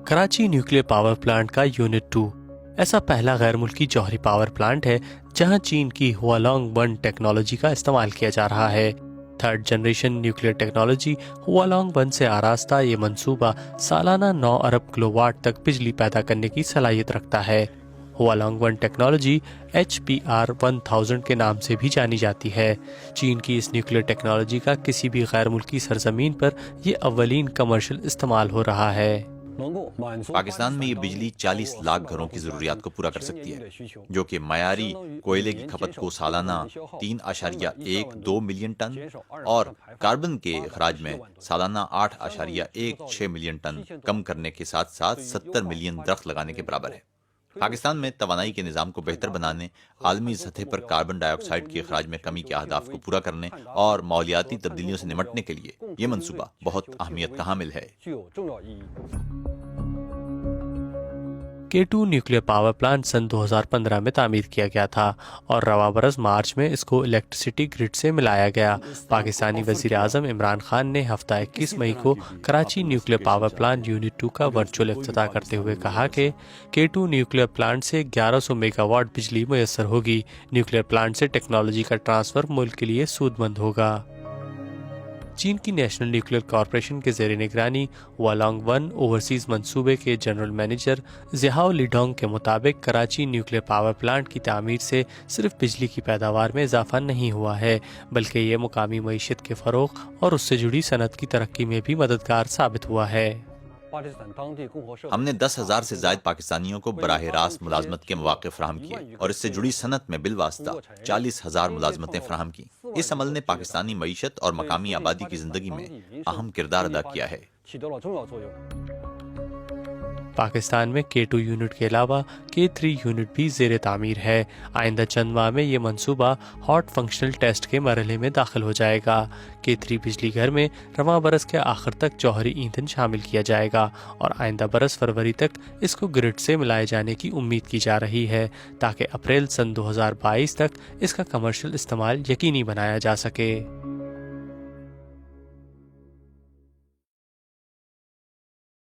Karachi nuclear power plant का unit 2 ऐसा पहला गैर मुल्की जौहरी पावर प्लांट है जहां चीन की हुआलोंग 1 टेक्नोलॉजी का इस्तेमाल किया जा रहा है। थर्ड जनरेशन न्यूक्लियर टेक्नोलॉजी हुआलोंग 1 से आरास्ता ये मंसूबा सालाना 9 अरब किलोवाट तक बिजली पैदा करने की सलाहियत रखता है। हुआलोंग 1 टेक्नोलॉजी HPR 1000 के नाम से भी जानी जाती है। चीन की इस न्यूक्लियर टेक्नोलॉजी का किसी भी गैर मुल्की सरजमीन पर ये अव्वलीन कमर्शियल इस्तेमाल हो रहा है। पाकिस्तान में ये बिजली 40 लाख घरों की जरूरियात को पूरा कर सकती है, जो कि मयारी कोयले की खपत को सालाना 3.12 मिलियन टन और कार्बन के अखराज में सालाना 8.16 मिलियन टन कम करने के साथ साथ 70 मिलियन दरख्त लगाने के बराबर है। पाकिस्तान में तवानाई के निज़ाम को बेहतर बनाने, आलमी सतह पर कार्बन डाइऑक्साइड के अखराज में कमी के अहदाफ को पूरा करने और माहौलियाती तब्दीलियों से निमटने के लिए ये मंसूबा बहुत अहमियत का हामिल है। K2 न्यूक्लियर पावर प्लांट सन 2015 में तामीर किया गया था और रवा बरस मार्च में इसको इलेक्ट्रिसिटी ग्रिड से मिलाया गया। पाकिस्तानी वज़ीर आज़म इमरान खान ने हफ्ता 21 मई को Karachi nuclear power plant unit 2 का वर्चुअल इफ्तिताह करते हुए कहा कि K2 न्यूक्लियर प्लांट से 1100 मेगावाट बिजली मुयस्सर होगी। न्यूक्लियर प्लांट से टेक्नोलॉजी का ट्रांसफ़र मुल्क के लिए सूदमंद होगा। चीन की नेशनल न्यूक्लियर कॉरपोरेशन के ज़ेर निगरानी हुआलोंग 1 ओवरसीज़ मंसूबे के जनरल मैनेजर ज़ियाओ लीडोंग के मुताबिक कराची न्यूक्लियर पावर प्लांट की तामीर से सिर्फ बिजली की पैदावार में इजाफा नहीं हुआ है, बल्कि ये मुकामी मईशत के फ़रोग़ और उससे जुड़ी सनत की तरक्की में भी मददगार साबित हुआ है। हमने 10,000 से ज़ायद पाकिस्तानियों को बराह रास्त मुलाजमत के मौके फराहम किए और इससे जुड़ी सनत में बिलवास्ता 40,000 मुलाजमतें फराहम की। इस अमल ने पाकिस्तानी मईशत और मकामी आबादी की जिंदगी में अहम किरदार अदा किया है। पाकिस्तान में K2 यूनिट के अलावा K3 यूनिट भी ज़ेर तामीर है। आइंदा चंद माह में ये मंसूबा हॉट फंक्शनल टेस्ट के मरहले में दाखिल हो जाएगा। K3 बिजली घर में रवां बरस के आखिर तक जौहरी ईंधन शामिल किया जाएगा और आइंदा बरस फरवरी तक इसको ग्रिड से मिलाए जाने की उम्मीद की जा रही है, ताकि अप्रैल सन 2022 तक इसका कमर्शियल इस्तेमाल यकीनी बनाया जा सके।